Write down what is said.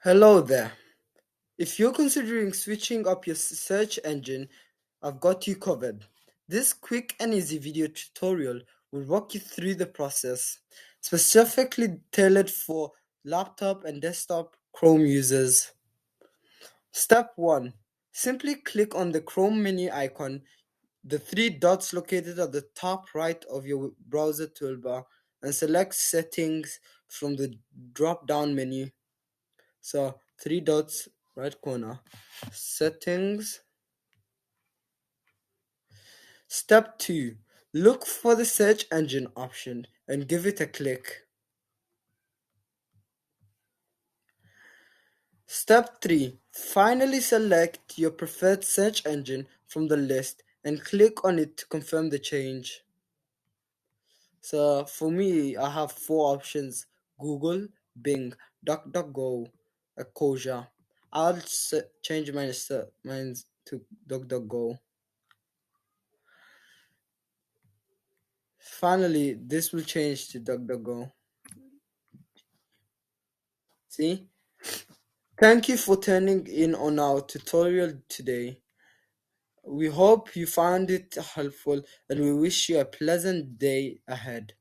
Hello there. If you're considering switching up your search engine, I've got you covered. This quick and easy video tutorial will walk you through the process, specifically tailored for laptop and desktop Chrome users. Step 1. Simply click on the Chrome menu icon, the three dots located at the top right of your browser toolbar, and select Settings from the drop down menu. So, three dots, right corner, settings. Step 2. Look for the search engine option and give it a click. Step 3. Finally select your preferred search engine from the list and click on it to confirm the change. So for me, I have four options: Google, Bing, DuckDuckGo, Ecosia. I'll change mine to DuckDuckGo. Finally, this will change to DuckDuckGo. See? Thank you for turning in on our tutorial today. We hope you found it helpful and we wish you a pleasant day ahead.